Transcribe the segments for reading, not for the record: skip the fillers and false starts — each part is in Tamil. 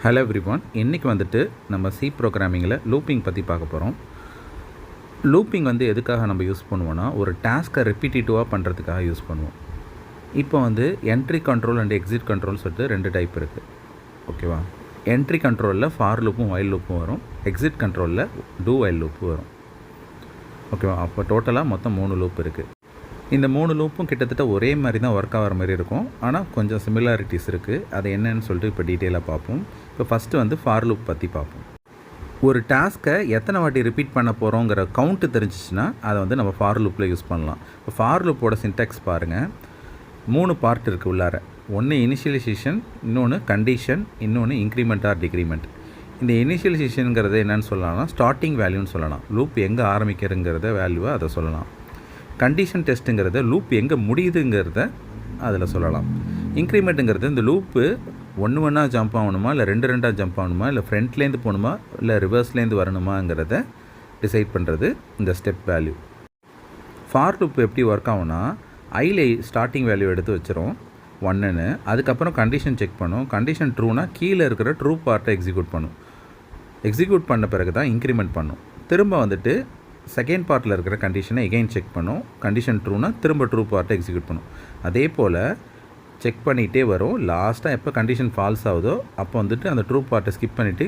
ஹலோ எவ்ரிவான், இன்றைக்கி வந்துட்டு நம்ம சி ப்ரோக்ராமிங்கில் லூப்பிங் பற்றி பார்க்க போகிறோம். லூப்பிங் வந்து எதுக்காக நம்ம யூஸ் பண்ணுவோன்னா, ஒரு டாஸ்க்கை ரிப்பீட்டிவாக பண்ணுறதுக்காக யூஸ் பண்ணுவோம். இப்போ வந்து entry control and exit control சொல்லிட்டு 2 டைப் இருக்குது. ஓகேவா? என்ட்ரி கண்ட்ரோலில் ஃபார் லூப்பும் வைல் லூப்பும் வரும். எக்ஸிட் கண்ட்ரோலில் டூ வைல் லூப்பு வரும். ஓகேவா? அப்போ டோட்டலாக மொத்தம் 3 லூப் இருக்குது. இந்த 3 லூப்பும் கிட்டத்தட்ட ஒரே மாதிரி தான் ஒர்க் ஆகிற மாதிரி இருக்கும். ஆனால் கொஞ்சம் சிமிலாரிட்டிஸ் இருக்குது. அது என்னன்னு சொல்லிட்டு இப்போ டீட்டெயிலாக பார்ப்போம். இப்போ ஃபஸ்ட்டு வந்து ஃபார் லூப் பற்றி பார்ப்போம். ஒரு டாஸ்க்கை எத்தனை வாட்டி ரிப்பீட் பண்ண போகிறோங்கிற கவுண்ட்டு தெரிஞ்சிச்சுன்னா அதை வந்து நம்ம ஃபார் லூப்பில் யூஸ் பண்ணலாம். இப்போ ஃபார் லூப்போட சின்டெக்ஸ் பாருங்கள். 3 பார்ட் இருக்குது உள்ளார. ஒன்று இனிஷியலைசேஷன், இன்னொன்று கண்டிஷன், இன்னொன்று இன்க்ரிமெண்ட் ஆர் டிக்ரிமெண்ட். இந்த இனிஷியலைசேஷனுங்கிறது என்னென்னு சொல்லலாம்னா ஸ்டார்டிங் வேல்யூன்னு சொல்லலாம். லூப் எங்கே ஆரம்பிக்கிறதுங்கிறத வேல்யூவை அதை சொல்லலாம். கண்டிஷன் டெஸ்ட்டுங்கிறத லூப் எங்கே முடியுதுங்கிறத அதில் சொல்லலாம். இன்க்ரிமெண்ட்டுங்கிறது இந்த லூப்பு ஒன்றா ஜம்ப் ஆகணுமா, இல்லை 2 ஜம்ப் ஆகணுமா, இல்லை ஃப்ரண்ட்லேருந்து போகணுமா, இல்லை ரிவர்ஸ்லேருந்து வரணுமாங்கிறத டிசைட் பண்ணுறது இந்த ஸ்டெப் வேல்யூ. ஃபார் லூப் எப்படி ஒர்க் ஆகும்னா, ஐயில் ஸ்டார்டிங் வேல்யூ எடுத்து வச்சிரும் 1ன்னு. அதுக்கப்புறம் கண்டிஷன் செக் பண்ணும். கண்டிஷன் ட்ரூனா கீழே இருக்கிற ட்ரூ பார்ட்டை எக்ஸிக்யூட் பண்ணும். எக்ஸிக்யூட் பண்ண பிறகு தான் இன்க்ரிமெண்ட் பண்ணும். திரும்ப வந்துட்டு செகண்ட் பார்ட்டில் இருக்கிற கண்டிஷனை எகெயின் செக் பண்ணும். கண்டிஷன் ட்ரூனா திரும்ப ட்ரூ பார்ட்டை எக்ஸிக்யூட் பண்ணும். அதே போல் செக் பண்ணிகிட்டே வரும். லாஸ்ட்டாக எப்போ கண்டிஷன் ஃபால்ஸ் ஆகுதோ அப்போ வந்துட்டு அந்த ட்ரூ பார்ட்டை ஸ்கிப் பண்ணிவிட்டு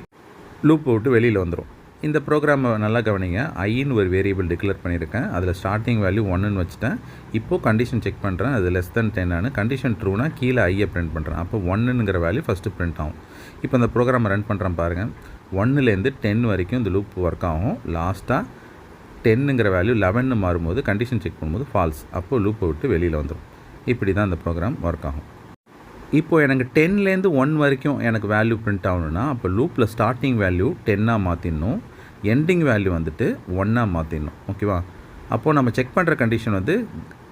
லூப்பை விட்டு வெளியில் வந்துடும். இந்த ப்ரோக்ராமை நல்லா கவனிங்க. ஐன்னு ஒரு வேரியபிள் டிக்ளேர் பண்ணியிருக்கேன். அதில் ஸ்டார்டிங் வேல்யூ 1ன்னு வச்சுட்டேன். இப்போது கண்டிஷன் செக் பண்ணுறேன். அது லெஸ் தென் 10 கண்டிஷன் ட்ரூனா கீழே ஐயை பிரிண்ட் பண்ணுறேன். அப்போ 1ங்கிற வேல்யூ ஃபஸ்ட்டு பிரிண்ட் ஆகும். இப்போ இந்த ப்ரோக்ராமை ரன் பண்ணுறேன் பாருங்கள். 1லேருந்து 10 வரைக்கும் இந்த லூப் ஒர்க் ஆகும். லாஸ்ட்டாக 10ங்கிற வேல்யூ 11ன்னு மாறும்போது கண்டிஷன் செக் பண்ணும்போது ஃபால்ஸ். அப்போது லூப்பை விட்டு வெளியில் வந்துடும். இப்படி தான் இந்த ப்ரோக்ராம் ஒர்க் ஆகும். இப்போது எனக்கு 10லேருந்து 1 வரைக்கும் எனக்கு வேல்யூ பிரிண்ட் ஆகணுன்னா அப்போ லூப்பில் ஸ்டார்டிங் வேல்யூ 10ஆக மாற்றிடணும். எண்டிங் வேல்யூ வந்துட்டு 1ஆக மாற்றிடணும். ஓகேவா? அப்போது நம்ம செக் பண்ணுற கண்டிஷன் வந்து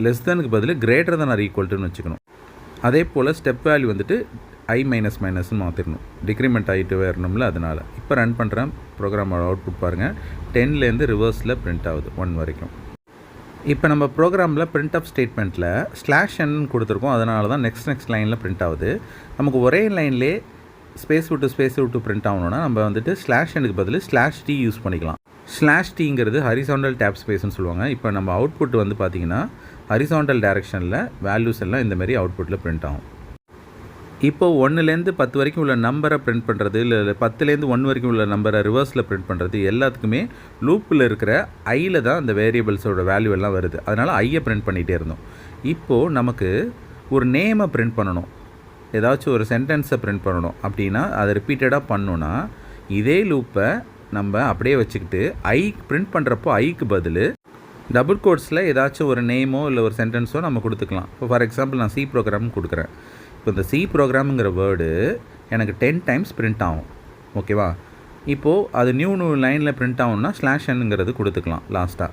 லெஸ் தெனுக்கு பதில் கிரேட்டர் தென் ஆர் ஈக்குவல்ட்டுன்னு வச்சுக்கணும். அதே போல் ஸ்டெப் வேல்யூ வந்துட்டு I மைனஸ்னு மாற்றிடணும். டிக்ரிமெண்ட் ஆகிட்டு வரணும்ல, அதனால். இப்போ ரன் பண்ணுறேன். ப்ரோக்ராமோட அவுட்புட் பாருங்கள். 10லேருந்து ரிவர்ஸில் பிரிண்ட் ஆகுது 1 வரைக்கும். இப்போ நம்ம ப்ரோக்ராமில் பிரிண்ட் அப் ஸ்டேட்மெண்ட்டில் /n கொடுத்துருக்கோம். அதனால தான் நெக்ஸ்ட் லைனில் பிரிண்ட் ஆகுது. நமக்கு ஒரே லைன்லேயே ஸ்பேஸ் விட்டு பிரிண்ட் ஆகணுன்னா நம்ம வந்துட்டு /nக்கு பதில் /t யூஸ் பண்ணிக்கலாம். /tங்கிறது ஹரிசாண்டல் டேப் ஸ்பேஸ்னு சொல்லுவாங்க. இப்போ நம்ம அவுட்புட் வந்து பார்த்திங்கன்னா ஹரிசாண்டல் டைரெக்ஷனில் வேல்யூஸ் எல்லாம் இந்தமாரி அவுட்புட்டில் பிரிண்ட் ஆகும். இப்போது 1லேருந்து 10 வரைக்கும் உள்ள நம்பரை பிரிண்ட் பண்ணுறது, இல்லை 10லேருந்து 1 வரைக்கும் உள்ள நம்பரை ரிவர்ஸில் பிரிண்ட் பண்ணுறது எல்லாத்துக்குமே லூப்பில் இருக்கிற ஐயில் தான் அந்த வேரியபிள்ஸோட வேல்யூ எல்லாம் வருது. அதனால் ஐயை பிரிண்ட் பண்ணிகிட்டே இருந்தோம். இப்போது நமக்கு ஒரு நேமை பிரிண்ட் பண்ணணும், ஏதாச்சும் ஒரு சென்டென்ஸை பிரிண்ட் பண்ணணும் அப்படின்னா அதை ரிப்பீட்டடாக பண்ணோன்னா இதே லூப்பை நம்ம அப்படியே வச்சுக்கிட்டு ஐ பிரிண்ட் பண்ணுறப்போ ஐக்கு பதில் டபுள் கோட்ஸில் ஏதாச்சும் ஒரு நேமோ இல்லை ஒரு சென்டென்ஸோ நம்ம கொடுத்துக்கலாம். இப்போ ஃபார் எக்ஸாம்பிள் நான் சி ப்ரோக்ராம் கொடுக்குறேன். இப்போ இந்த சி ப்ரோக்ராமுங்கிற வேர்டு எனக்கு 10 டைம்ஸ் பிரிண்ட் ஆகும். ஓகேவா? இப்போது அது நியூ லைனில் பிரிண்ட் ஆகும்னா /nங்கிறது கொடுத்துக்கலாம் லாஸ்ட்டாக.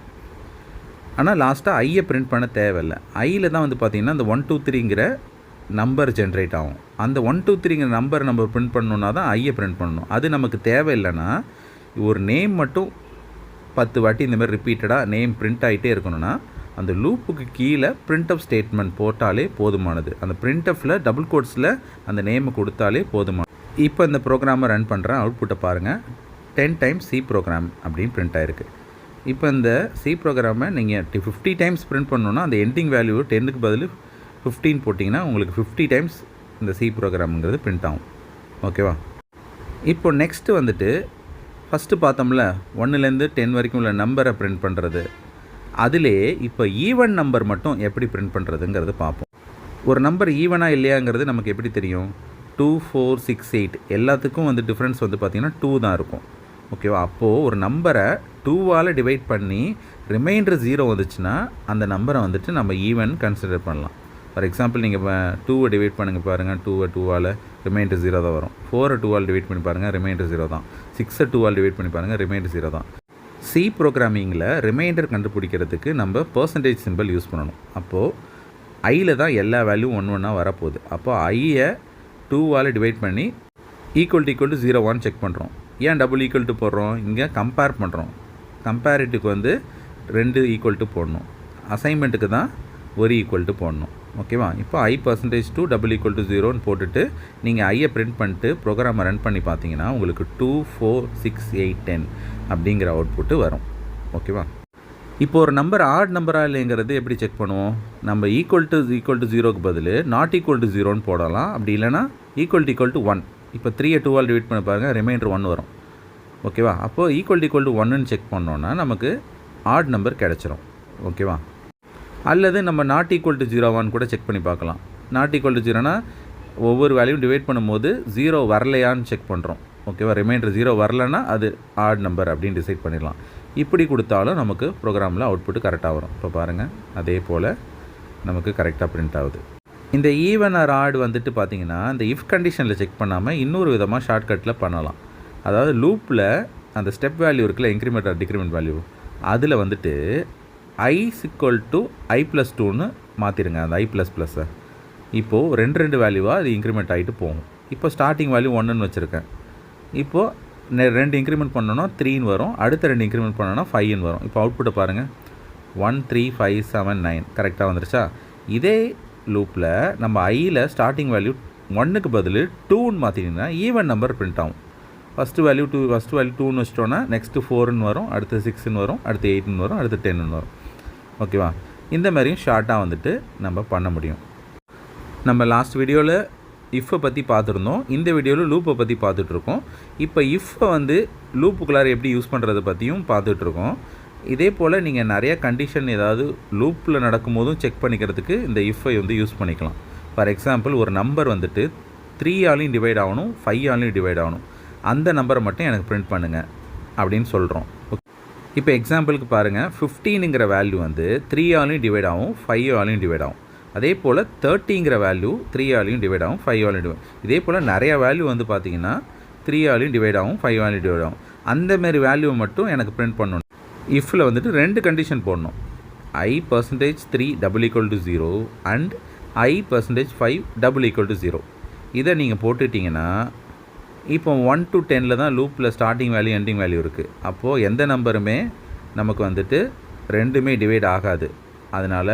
ஆனால் லாஸ்ட்டாக ஐயை பிரிண்ட் பண்ண தேவையில்லை. ஐயில் தான் வந்து பார்த்திங்கன்னா அந்த 1 2 3ங்கிற நம்பர் ஜென்ரேட் ஆகும். அந்த 1 2 3ங்கிற நம்பர் நம்ம பிரிண்ட் பண்ணணுன்னா தான் ஐயை பிரிண்ட் பண்ணணும். அது நமக்கு தேவையில்லைன்னா ஒரு நேம் மட்டும் 10 வாட்டி இந்தமாதிரி ரிப்பீட்டடாக நேம் பிரிண்ட் ஆகிட்டே இருக்கணும்னா அந்த லூப்புக்கு கீழே பிரிண்ட்அப் ஸ்டேட்மெண்ட் போட்டாலே போதுமானது. அந்த பிரிண்ட்அப்பில் டபுள் கோட்ஸில் அந்த நேமை கொடுத்தாலே போதுமானது. இப்போ இந்த ப்ரோக்ராமை ரன் பண்ணுறேன். அவுட்புட்டை பாருங்கள். 10 டைம்ஸ் சி ப்ரோக்ராம் அப்படின்னு பிரிண்ட் ஆகிருக்கு. இப்போ இந்த சி ப்ரோக்ராமை நீங்கள் 50 டைம்ஸ் பிரிண்ட் பண்ணணுன்னா அந்த எண்டிங் வேல்யூ 10க்கு பதில் 15 போட்டிங்கன்னா உங்களுக்கு 50 டைம்ஸ் இந்த சி ப்ரோக்ராமுங்கிறது பிரிண்ட் ஆகும். ஓகேவா? இப்போ நெக்ஸ்ட்டு வந்துட்டு ஃபஸ்ட்டு பார்த்தோம்ல 1லேருந்து 10 வரைக்கும் உள்ள நம்பரை பிரிண்ட் பண்ணுறது. அதிலே இப்போ ஈவன் நம்பர் மட்டும் எப்படி பிரிண்ட் பண்ணுறதுங்கிறது பார்ப்போம். ஒரு நம்பர் ஈவனாக இல்லையாங்கிறது நமக்கு எப்படி தெரியும்? 2 4 6 8 எல்லாத்துக்கும் வந்து டிஃப்ரென்ஸ் வந்து பார்த்திங்கன்னா 2 தான் இருக்கும். ஓகேவா? அப்போது ஒரு நம்பரை 2ஆல் டிவைட் பண்ணி ரிமைண்டர் 0 வந்துச்சுன்னா அந்த நம்பரை வந்துட்டு நம்ம ஈவன் கன்சிடர் பண்ணலாம். ஃபார் எக்ஸாம்பிள் நீங்கள் 2 டிவைட் பண்ணுங்கள் பாருங்கள். 2ஆல் ரிமைண்டர் 0 தான் வரும். 4 2ஆல் டிவைட் பண்ணி பாருங்கள், ரிமைண்டர் 0 தான். 6 2ஆல் டிவைட் பண்ணி பாருங்கள், ரிமைண்டர் 0 தான். சி ப்ரோக்ராமிங்கில் ரிமைண்டர் கண்டுபிடிக்கிறதுக்கு நம்ம % சிம்பிள் யூஸ் பண்ணணும். அப்போது ஐயில் தான் எல்லா வேல்யூ 1 வரப்போகுது. அப்போது ஐயை 2ஆல் டிவைட் பண்ணி ஈக்குவல் டு 0 செக் பண்ணுறோம். ஏன் டபுள் ஈக்குவல் டு போடுறோம்? இங்கே கம்பேர் பண்ணுறோம். கம்பேரிட்டுக்கு வந்து 2 ஈக்குவல் டு போடணும். அசைன்மெண்ட்டுக்கு தான் 1 ஈக்குவல் டு போடணும். ஓகேவா? இப்போ I percentage 2 double equal to 0ன்னு போட்டுட்டு நீங்கள் ஐயை பிரிண்ட் பண்ணிட்டு ப்ரோக்ராமை ரன் பண்ணி பார்த்தீங்கன்னா உங்களுக்கு 2, 4, 6, 8, 10 அப்படிங்கிற அவுட்புட்டு வரும். ஓகேவா? இப்போ ஒரு நம்பர் ஆட் நம்பராக இல்லைங்கிறது எப்படி செக் பண்ணுவோம்? நம்ம ஈக்குவல் டு 0க்கு பதில் நாட் ஈக்குவல் டு 0ன்னு போடலாம். அப்படி இல்லைனா ஈக்குவல் டு 1. இப்போ 3ஐ 2ஆல் டிவைட் பண்ண பாருங்கள், ரிமைண்டர் 1 வரும். ஓகேவா? அப்போது ஈக்குவல் டு 1ன்னு செக் பண்ணோன்னா நமக்கு ஆட் நம்பர் கிடச்சிரும். ஓகேவா? அல்லது நம்ம நாட் ஈக்குவல் டு 0 கூட செக் பண்ணி பார்க்கலாம். நாட் ஈக்குவல் டு 0னா ஒவ்வொரு வேல்யூவும் டிவைட் பண்ணும்போது 0 வரலையான்னு செக் பண்ணுறோம். ஓகேவா? ரிமைண்டர் 0 வரலைன்னா அது ஆட் நம்பர் அப்படின்னு டிசைட் பண்ணிடலாம். இப்படி கொடுத்தாலும் நமக்கு ப்ரோக்ராமில் அவுட்புட்டு கரெக்டாக வரும். இப்போ பாருங்கள், அதே போல் நமக்கு கரெக்டாக பிரிண்ட் ஆகுது. இந்த ஈவன் ஆர் ஆட் வந்துட்டு பார்த்திங்கன்னா இந்த இஃப் கண்டிஷனில் செக் பண்ணாமல் இன்னொரு விதமாக ஷார்ட்கட்டில் பண்ணலாம். அதாவது லூப்பில் அந்த ஸ்டெப் வேல்யூ இருக்குல்ல, இன்க்ரிமெண்ட் ஆர் டிக்ரிமெண்ட் வேல்யூ, அதில் வந்துட்டு I ஈக்குவல் டு I+2ன்னு மாற்றிடுங்க. அந்த I++-ஐ இப்போது ரெண்டு வேல்யூவாக அது இன்க்ரிமெண்ட் ஆகிட்டு போகும். இப்போ ஸ்டார்டிங் வேல்யூ 1ன்னு வச்சுருக்கேன். இப்போது 2 இன்க்ரிமெண்ட் பண்ணோன்னா 3ன்னு வரும். அடுத்த 2 இன்க்ரிமெண்ட் பண்ணோன்னா 5ன்னு வரும். இப்போ அவுட்புட்டை பாருங்கள், 1, 3, 5, 7, 9 கரெக்டாக வந்துருச்சா? இதே லூப்பில் நம்ம ஐயில் ஸ்டார்டிங் வேல்யூ 1க்கு பதில் 2ன்னு மாற்றிட்டிங்கன்னா ஈவன் நம்பர் பிரிண்ட் ஆகும். ஃபஸ்ட்டு வேல்யூ 2ன்னு வச்சிட்டோன்னா நெக்ஸ்ட்டு 4ன்னு வரும், அடுத்து 6ன்னு வரும், அடுத்து 8ன்னு வரும், அடுத்து 10ன்னு வரும். ஓகேவா? இந்த மாதிரியும் ஷார்ட்டாக வந்துட்டு நம்ம பண்ண முடியும். நம்ம லாஸ்ட் வீடியோவில் இஃப்பை பற்றி பார்த்துருந்தோம். இந்த வீடியோவில் லூப்பை பற்றி பார்த்துட்ருக்கோம். இப்போ இஃப்பை வந்து லூப்புக்குள்ளார எப்படி யூஸ் பண்ணுறதை பற்றியும் பார்த்துட்ருக்கோம். இதே போல் நீங்கள் நிறைய கண்டிஷன் ஏதாவது லூப்பில் நடக்கும்போதும் செக் பண்ணிக்கிறதுக்கு இந்த இஃப்பை வந்து யூஸ் பண்ணிக்கலாம். ஃபார் எக்ஸாம்பிள், ஒரு நம்பர் வந்துட்டு 3ஆலையும் டிவைட் ஆகணும், 5ஆலையும் டிவைட் ஆகணும். அந்த நம்பரை மட்டும் எனக்கு பிரிண்ட் பண்ணுங்கள் அப்படின்னு சொல்கிறோம். இப்போ எக்ஸாம்பிளுக்கு பாருங்கள், 15ங்கிற வேல்யூ வந்து 3ஆலையும் டிவைட் ஆகும், 5ஆலையும் டிவைட் ஆகும். அதே போல் 30ங்கிற வேல்யூ 3ஆலையும் டிவைட் ஆகும், 5ஆலையும் டிவைட். இதே போல் நிறையா வேல்யூ வந்து பார்த்திங்கன்னா 3ஆலையும் டிவைட் ஆகும், 5ஆலையும் டிவைட் ஆகும். அந்தமாரி வேல்யூவை மட்டும் எனக்கு பிரிண்ட் பண்ணணும். இஃப்பில் வந்துட்டு 2 கண்டிஷன் போடணும். I percentage 3 double equal to 0 and I percentage 5 double equal to 0. இதை நீங்கள் போட்டுட்டிங்கன்னா இப்போ 1 to 10ல் தான் லூப்பில் ஸ்டார்டிங் வேல்யூ எண்டிங் வேல்யூ இருக்குது. அப்போது எந்த நம்பருமே நமக்கு வந்துட்டு ரெண்டுமே டிவைட் ஆகாது. அதனால்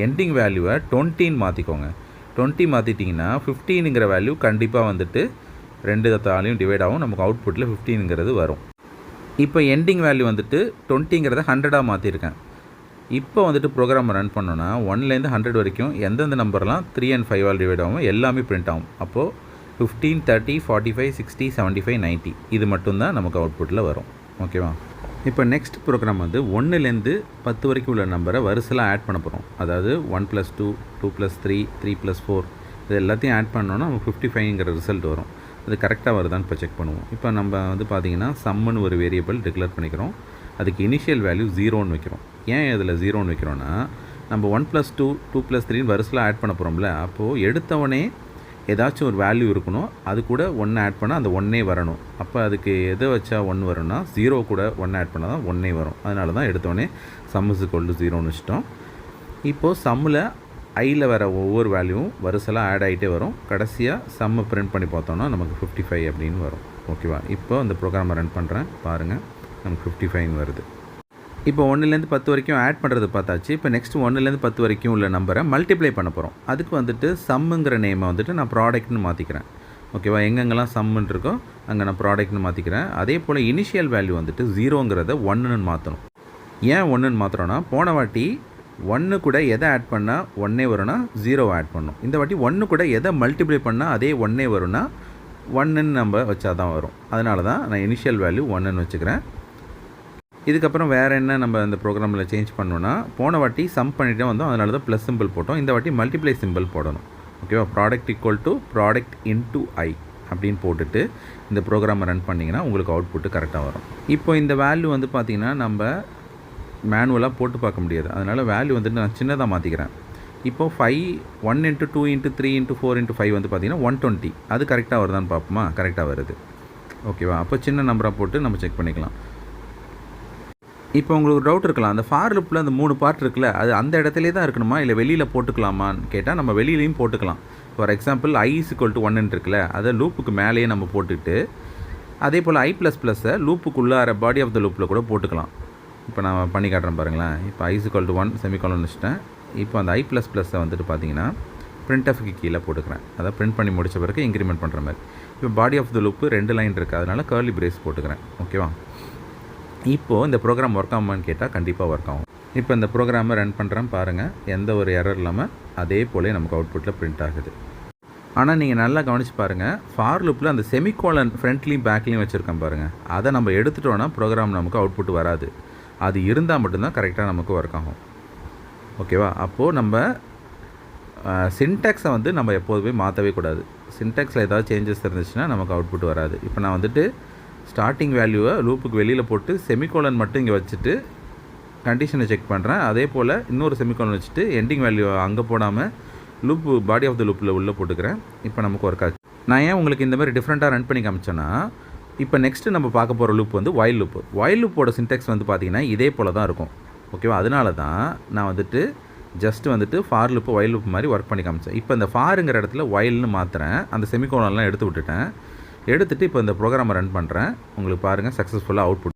எண்டிங் வேல்யூவை 20ன்னு மாற்றிக்கோங்க. 20 மாற்றிட்டிங்கன்னா 15ங்கிற வேல்யூ கண்டிப்பாக வந்துட்டு 2ஆலையும் டிவைட் ஆகும். நமக்கு அவுட்புட்டில் 15ங்கிறது வரும். இப்போ எண்டிங் வேல்யூ வந்துட்டு 20ங்கிறத 100ஆக மாற்றிருக்கேன். இப்போ வந்துட்டு ப்ரோக்ராம் ரன் பண்ணோன்னா 1லேருந்து 100 வரைக்கும் எந்தெந்த நம்பர்லாம் 3 and 5ஆல் டிவைட் ஆகும் எல்லாமே பிரிண்ட் ஆகும். அப்போது 15, 30, 45, 60, 75, 90 இது மட்டும்தான் நமக்கு அவுட்புட்டில் வரும். ஓகேவா? இப்போ நெக்ஸ்ட் ப்ரோக்ராம் வந்து 1லேருந்து 10 வரைக்கும் உள்ள நம்பரை வரிசையில் ஆட் பண்ண போகிறோம். அதாவது 1 + 2, 2 + 3, 3 + 4 இது எல்லாத்தையும் ஆட் பண்ணோன்னா நமக்கு 55ங்கிற ரிசல்ட் வரும். அது கரெக்டாக வருதான்னு இப்போ செக் பண்ணுவோம். இப்போ நம்ம வந்து பார்த்திங்கன்னா சம்முன்னு ஒரு வேரியபிள் டிக்ளேர் பண்ணிக்கிறோம். அதுக்கு இனிஷியல் வேல்யூ 0ன்னு வைக்கிறோம். ஏன் இதில் 0ன்னு வைக்கிறோன்னா நம்ம 1 + 2, 2 + 3 வரிசையில் ஆட் பண்ண போகிறோம்ல, அப்போது எடுத்தவொடனே ஏதாச்சும் ஒரு வேல்யூ இருக்கணும், அது கூட 1 ஆட் பண்ணால் அந்த 1 வரணும். அப்போ அதுக்கு எதை வச்சா 1 வரும்னா 0 கூட 1 ஆட் பண்ணால் தான் 1 வரும். அதனால தான் எடுத்தோடனே சம் இஸ் ஈக்குவல் டு 0ன்னு வச்சிட்டோம். இப்போது சம்மில் ஐயில் வர ஒவ்வொரு வேல்யூவும் வரிசையில் ஆட் ஆகிட்டே வரும். கடைசியாக சம்மை பிரிண்ட் பண்ணி பார்த்தோன்னா நமக்கு 55 அப்படின்னு வரும். ஓகேவா? இப்போ அந்த ப்ரோக்ராமை ரன் பண்ணுறேன், பாருங்கள், நமக்கு 55 வருது. இப்போ 1லேருந்து 10 வரைக்கும் ஆட் பண்ணுறது பார்த்தாச்சு. இப்போ நெக்ஸ்ட் 1லேருந்து 10 வரைக்கும் உள்ள நம்பரை மல்டிப்ளை பண்ண போகிறோம். அதுக்கு வந்துட்டு சம்முங்கிற நேமை வந்துட்டு நான் ப்ராடக்ட்னு மாற்றிக்கிறேன். ஓகேவா? எங்கெங்கெல்லாம் சம்முன்னு இருக்கோ அங்கே நான் ப்ராடக்ட்னு மாற்றிக்கிறேன். அதே போல் இனிஷியல் வேல்யூ வந்துட்டு 0ங்கிறத 1ன்னு மாற்றணும். ஏன் 1ன்னு மாற்றுறோன்னா போன வாட்டி 1 கூட எதை ஆட் பண்ணால் 1 வரும்னா 0 ஆட் பண்ணணும். இந்த வாட்டி 1 கூட எதை மல்டிப்ளை பண்ணால் அதே 1 வரும்னா 1ன்னு நம்ம வச்சா தான் வரும். அதனால தான் நான் இனிஷியல் வேல்யூ 1ன்னு வச்சுக்கிறேன். இதுக்கப்புறம் வேறு என்ன நம்ம இந்த ப்ரோக்ராமில் சேஞ்ச் பண்ணோன்னா, போன வாட்டி சம் பண்ணிகிட்டே வந்தோம், அதனால தான் ப்ளஸ் சிம்பிள் போட்டோம். இந்த வாட்டி மல்டிப்ளை சிம்பிள் போடணும். ஓகேவா? Product equal to product into I அப்படின்னு போட்டுட்டு இந்த ப்ரோக்ராமை ரன் பண்ணிங்கன்னா உங்களுக்கு அவுட்புட்டு கரெக்டாக வரும். இப்போ இந்த வேல்யூ வந்து பார்த்திங்கன்னா நம்ம மேனுவலாக போட்டு பார்க்க முடியாது. அதனால் வேல்யூ வந்துட்டு நான் சின்னதாக மாற்றிக்கிறேன். இப்போது 1 × 2 × 3 × 4 × 5 வந்து பார்த்திங்கன்னா 120. அது கரெக்டாக வருதான்னு பார்ப்போமா? கரெக்டாக வருது. ஓகேவா? அப்போ சின்ன நம்பராக போட்டு நம்ம செக் பண்ணிக்கலாம். இப்போ உங்களுக்கு டவுட் இருக்கலாம், அந்த ஃபார் லூப்பில் அந்த 3 பார்ட் இருக்குல்ல, அது அந்த இடத்துலே தான் இருக்கணுமா இல்லை வெளியில் போட்டுக்கலாமான்னு கேட்டால் நம்ம வெளியிலையும் போட்டுக்கலாம். ஃபார் எக்ஸாம்பிள் I = 1 இருக்குல்ல, அதை லூப்புக்கு மேலேயே நம்ம போட்டுக்கிட்டு அதே போல் I++-ஐ லூப்புக்குள்ளார பாடி ஆஃப் த லூப்பில் கூட போட்டுக்கலாம். இப்போ நான் பண்ணி காட்டுறேன் பாருங்களேன். இப்போ I = 1 செமிகாலன் வச்சுட்டேன். இப்போ அந்த I++ வந்துட்டு பார்த்தீங்கன்னா printfக்கு கீழே போட்டுக்கிறேன். அதாவது பிரிண்ட் பண்ணி முடித்த பிறகு இன்க்ரிமெண்ட் பண்ணுற மாதிரி. இப்போ body of the loop 2 line இருக்குது, அதனால் கர்லி பிரேஸ் போட்டுக்கிறேன். ஓகேவா? இப்போது இந்த ப்ரோக்ராம் ஒர்க் ஆகுமான்னு கேட்டால் கண்டிப்பாக ஒர்க் ஆகும். இப்போ இந்த ப்ரோக்ராமை ரன் பண்ணுறேன் பாருங்கள், எந்த ஒரு எரர் இல்லாமல் அதே போல நமக்கு அவுட்புட்டில் பிரிண்ட் ஆகுது. ஆனால் நீங்கள் நல்லா கவனித்து பாருங்கள், ஃபார் லூப்பில் அந்த செமிகோலன் ஃப்ரண்ட்லேயும் பேக்லேயும் வச்சுருக்கேன் பாருங்கள், அதை நம்ம எடுத்துட்டோன்னா ப்ரோக்ராம் நமக்கு அவுட்புட் வராது. அது இருந்தால் மட்டும்தான் கரெக்டாக நமக்கு ஒர்க் ஆகும். ஓகேவா? அப்போது நம்ம சின்டாக்ஸை வந்து நம்ம எப்போதுமே மாற்றவே கூடாது. சின்டாக்ஸில் ஏதாவது சேஞ்சஸ் இருந்துச்சுன்னா நமக்கு அவுட்புட் வராது. இப்போ நான் வந்துட்டு ஸ்டார்டிங் வேல்யூவை லூப்புக்கு வெளியில் போட்டு செமிகோலன் மட்டும் இங்கே வச்சுட்டு கண்டிஷனை செக் பண்ணுறேன். அதே போல் இன்னொரு செமிகோலன் வச்சுட்டு எண்டிங் வேல்யூ அங்கே போடாமல் லூப்பு பாடி ஆஃப் த லூப்பில் உள்ளே போட்டுக்கிறேன். இப்போ நமக்கு ஒர்க் ஆச்சு. நான் ஏன் உங்களுக்கு இந்த மாதிரி டிஃப்ரெண்ட்டாக ரன் பண்ணி காமிச்சேன்னா, இப்போ நெக்ஸ்ட்டு நம்ம பார்க்க போகிற லூப் வந்து வைல் லூப்பு. வைல் லூப்போட சின்டெக்ஸ் வந்து பார்த்திங்கன்னா இதே போல் தான் இருக்கும். ஓகேவா? அதனால தான் நான் வந்துட்டு ஜஸ்ட் வந்துட்டு ஃபார் லூப்பு வைல் லூப் மாதிரி ஒர்க் பண்ணி காமிச்சேன். இப்போ இந்த ஃபாருங்கிற இடத்துல வைல்னு மாற்றுறேன். அந்த செமிகோலன்லாம் எடுத்து விட்டுட்டேன். எடுத்துகிட்டு இப்போ இந்த ப்ரோக்ராமை ரன் பண்ணுறேன். உங்களுக்கு பாருங்கள் சக்ஸஸ்ஃபுல்லாக அவுட்புட்.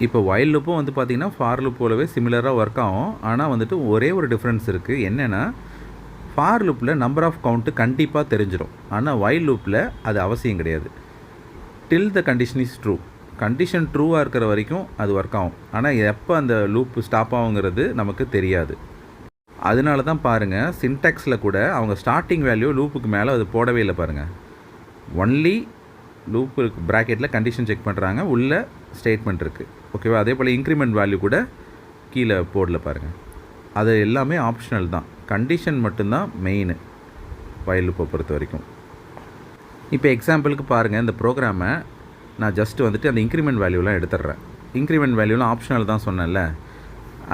இப்போ வைல் லூப்பும் வந்து பார்த்திங்கன்னா ஃபார் லூப் போலவே சிமிலராக ஒர்க் ஆகும். ஆனால் வந்துட்டு ஒரே ஒரு டிஃப்ரென்ஸ் இருக்குது. என்னென்னா, ஃபார் லூப்பில் நம்பர் ஆஃப் கவுண்ட்டு கண்டிப்பாக தெரிஞ்சிடும். ஆனால் வைல் லூப்பில் அது அவசியம் கிடையாது. Till the condition is true. Condition ட்ரூவாக இருக்கிற வரைக்கும் அது ஒர்க் ஆகும். ஆனால் எப்போ அந்த லூப் ஸ்டாப் ஆகுங்கிறது நமக்கு தெரியாது. அதனால தான் பாருங்கள், சின்டாக்ஸில் கூட அவங்க ஸ்டார்டிங் வேல்யூ லூப்புக்கு மேலே அது போடவே இல்லை பாருங்கள். ஒன்லி லூப்பு ப்ராக்கெட்டில் கண்டிஷன் செக் பண்ணுறாங்க, உள்ள ஸ்டேட்மெண்ட் இருக்குது. ஓகேவா? அதே போல் இன்க்ரிமெண்ட் வேல்யூ கூட கீழே போடல பாருங்கள். அது எல்லாமே ஆப்ஷனல் தான். கண்டிஷன் மட்டும்தான் மெயின் வைல் லூப்பை பொறுத்த வரைக்கும். இப்போ எக்ஸாம்பிளுக்கு பாருங்கள், இந்த ப்ரோக்ராமை நான் ஜஸ்ட்டு வந்துட்டு அந்த இன்க்ரிமெண்ட் வேல்யூலாம் எடுத்துடுறேன். இன்க்ரிமெண்ட் வேல்யூலாம் ஆப்ஷனல் தான் சொன்னேன்ல,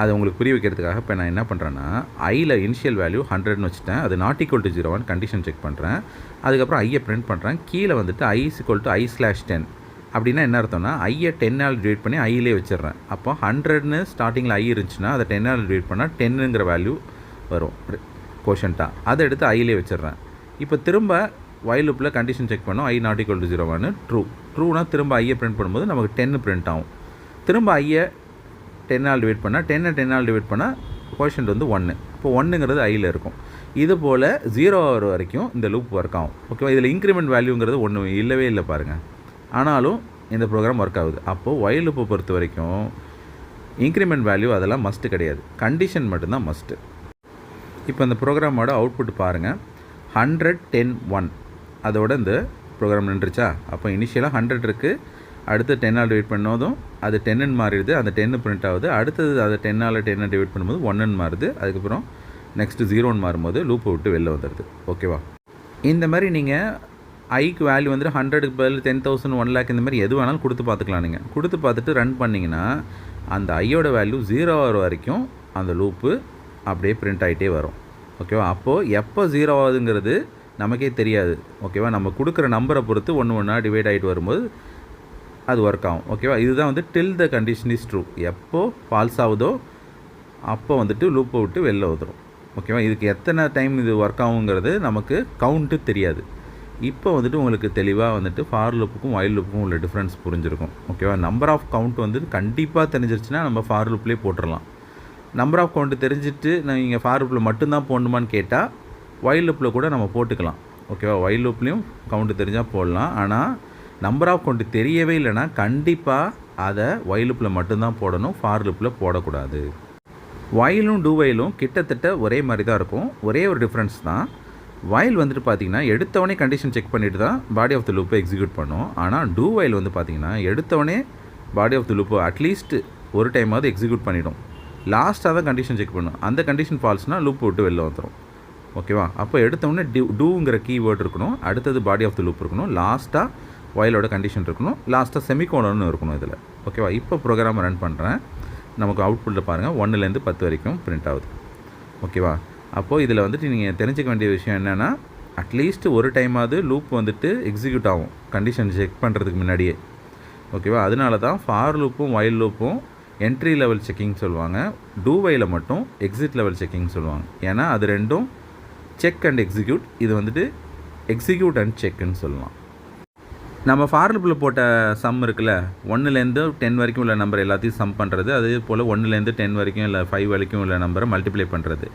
அதை உங்களுக்கு புரிய வைக்கிறதுக்காக இப்போ நான் என்ன பண்ணுறேன்னா, ஐயில் இனிஷியல் வேல்யூ 100ன்னு வச்சுட்டேன். அது not equal to 0 condition check பண்ணுறேன். அதுக்கப்புறம் ஐயை பிரிண்ட் பண்ணுறேன். கீழே வந்துட்டு I = I/10 அப்படின்னா என்ன அர்த்தம்னா, ஐயை 10ஆல் டிவைட் பண்ணி ஐயிலே வச்சிடுறேன். அப்போ 100ன்னு ஸ்டார்டிங்கில் ஐ இருந்துச்சுன்னா அதை 10ஆல் டிவைட் பண்ணால் 10ங்கிற வேல்யூ வரும் கோஷன்ட்டாக. அதை எடுத்து ஐயிலே வச்சிடுறேன். இப்போ திரும்ப வைல் லூப்பில் கண்டிஷன் செக் பண்ணோம், I not equal to 0 ட்ரூனா திரும்ப ஐயை பிரிண்ட் பண்ணும்போது நமக்கு 10 பிரிண்ட் ஆகும். திரும்ப ஐயை 10ஆல் டிவைட் பண்ணால் 10ஆல் டிவைட் பண்ணால் கோஷன்ட் வந்து 1. இப்போ 1ங்கிறது ஐயில் இருக்கும். இது போல் 0 ஆகிற வரைக்கும் இந்த லூப் ஒர்க் ஆகும். ஓகேவா? இதில் இன்க்ரிமெண்ட் வேல்யூங்கிறது ஒன்று இல்லவே இல்லை பாருங்கள். ஆனாலும் இந்த ப்ரோக்ராம் ஒர்க் ஆகுது. அப்போது வைல் லூப்பை பொறுத்த வரைக்கும் இன்க்ரிமெண்ட் வேல்யூ அதெல்லாம் மஸ்ட்டு கிடையாது, கண்டிஷன் மட்டும்தான் மஸ்ட்டு. இப்போ இந்த ப்ரோக்ராமோட அவுட்புட் பாருங்கள், 100, 10, 1 அதோட இந்த ப்ரோக்ராம் நின்றுச்சா? அப்போ இனிஷியலாக 100 இருக்குது, அடுத்து 10ஆல் டிவைட் பண்ணதும் அது 10ன்னு மாறிடுது, அந்த 10 பிரிண்ட் ஆகுது. அடுத்தது அதை 10ஆல் 10 டிவைட் பண்ணும்போது 1ன்னு மாறுது. அதுக்கப்புறம் நெக்ஸ்ட்டு 0ன்னு மாறும்போது லூப்பை விட்டு வெளில வந்துடுது. ஓகேவா? இந்த மாதிரி நீங்கள் ஐக்கு வேல்யூ வந்துட்டு 100க்கு பதில் 10,000, 1 lakh இந்த மாதிரி எது வேணாலும் கொடுத்து பார்த்துக்கலாம். நீங்கள் கொடுத்து பார்த்துட்டு ரன் பண்ணிங்கன்னா அந்த ஐயோட வேல்யூ 0 ஆகிற வரைக்கும் அந்த லூப்பு அப்படியே பிரிண்ட் ஆகிட்டே வரும். ஓகேவா? அப்போது எப்போ 0 ஆகுதுங்கிறது நமக்கே தெரியாது. ஓகேவா? நம்ம கொடுக்குற நம்பரை பொறுத்து ஒன்றா டிவைட் ஆகிட்டு வரும்போது அது ஒர்க் ஆகும். ஓகேவா? இதுதான் வந்து டில் த கண்டிஷன் இஸ் ட்ரூ. எப்போ ஃபால்ஸ் ஆகுதோ அப்போ வந்துட்டு லூப்பை விட்டு வெளில வந்துடும். ஓகேவா? இதுக்கு எத்தனை டைம் இது ஒர்க் ஆகுங்கிறது நமக்கு கவுண்ட்டு தெரியாது. இப்போ வந்துட்டு உங்களுக்கு தெளிவாக வந்துட்டு ஃபார் லூப்புக்கும் வைல் லூப்புக்கும் உள்ள டிஃப்ரென்ஸ் புரிஞ்சிருக்கும். ஓகேவா? நம்பர் ஆஃப் கவுண்ட் வந்துட்டு கண்டிப்பாக தெரிஞ்சிருச்சுன்னா நம்ம ஃபார் லூப்லேயே போட்டுடலாம். நம்பர் ஆஃப் கவுண்ட்டு தெரிஞ்சுட்டு நீங்கள் ஃபார் லூப்பில் மட்டும்தான் போடணுமான்னு கேட்டால் வைல் லூப்பில் கூட நம்ம போட்டுக்கலாம். ஓகேவா? வைல் லூப்லேயும் கவுண்ட்டு தெரிஞ்சால் போடலாம். ஆனால் நம்பர் ஆஃப் கவுண்ட்டு தெரியவே இல்லைன்னா கண்டிப்பாக அதை வைல் லூப்பில் மட்டும்தான் போடணும், ஃபார் லூப்பில் போடக்கூடாது. வைலும் டூ வைலும் கிட்டத்தட்ட ஒரே மாதிரி தான் இருக்கும். ஒரே ஒரு டிஃப்ரென்ஸ் தான். வைல் வந்துட்டு பார்த்திங்கன்னா எடுத்தவொடனே கண்டிஷன் செக் பண்ணிவிட்டு தான் பாடி ஆஃப் த லூப்பை எக்ஸிக்யூட் பண்ணும். ஆனால் டூ வைல் வந்து பார்த்திங்கன்னா எடுத்தவொடனே பாடி ஆஃப் த லூப்பை அட்லீஸ்ட் ஒரு டைமாவது எக்ஸிக்யூட் பண்ணிவிடும். லாஸ்ட்டாக தான் கண்டிஷன் செக் பண்ணும். அந்த கண்டிஷன் ஃபால்ஸ்னால் லூப் விட்டு வெளில வந்துடும். ஓகேவா? அப்போ எடுத்தவொடனே டூங்கிற கீவேர்டு இருக்கணும், அடுத்தது பாடி ஆஃப் த லூப் இருக்கணும், லாஸ்ட்டாக வைலோட கண்டிஷன் இருக்கணும், லாஸ்ட்டாக செமிகோலன்னு இருக்கணும் இதில். ஓகேவா? இப்போ ப்ரோக்ராம் ரன் பண்ணுறேன். நமக்கு அவுட்புட்டில் பாருங்கள் 1லேருந்து 10 வரைக்கும் பிரிண்ட் ஆகுது. ஓகேவா? அப்போது இதில் வந்துட்டு நீங்கள் தெரிஞ்சிக்க வேண்டிய விஷயம் என்னென்னா, அட்லீஸ்ட் ஒரு டைமாவது லூப் வந்துட்டு எக்ஸிக்யூட் ஆகும் கண்டிஷன் செக் பண்ணுறதுக்கு முன்னாடியே. ஓகேவா? அதனால தான் ஃபார் லூப்பும் வைல் லூப்பும் என்ட்ரி லெவல் செக்கிங் சொல்லுவாங்க, டூ வைல மட்டும் எக்ஸிட் லெவல் செக்கிங் சொல்லுவாங்க. ஏன்னா அது ரெண்டும் செக் அண்ட் எக்ஸிக்யூட், இது வந்துட்டு எக்ஸிக்யூட் அண்ட் செக்குன்னு சொல்லலாம். நம்ம ஃபார் லூப்பில் போட்ட சம் இருக்குல்ல, 1லேருந்து 10 வரைக்கும் உள்ள நம்பர் எல்லாத்தையும் சம் பண்ணுறது, அதே போல் 1லேருந்து 10 வரைக்கும் இல்லை 5 வரைக்கும் உள்ள நம்பரை மல்டிப்ளை பண்ணுறது.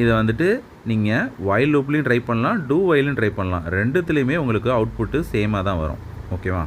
இதை வந்துட்டு நீங்கள் வைல் லூப்லேயும் ட்ரை பண்ணலாம், டூ வைலும் ட்ரை பண்ணலாம். ரெண்டுத்துலேயுமே உங்களுக்கு அவுட்புட்டு சேமாக தான் வரும். ஓகேவா?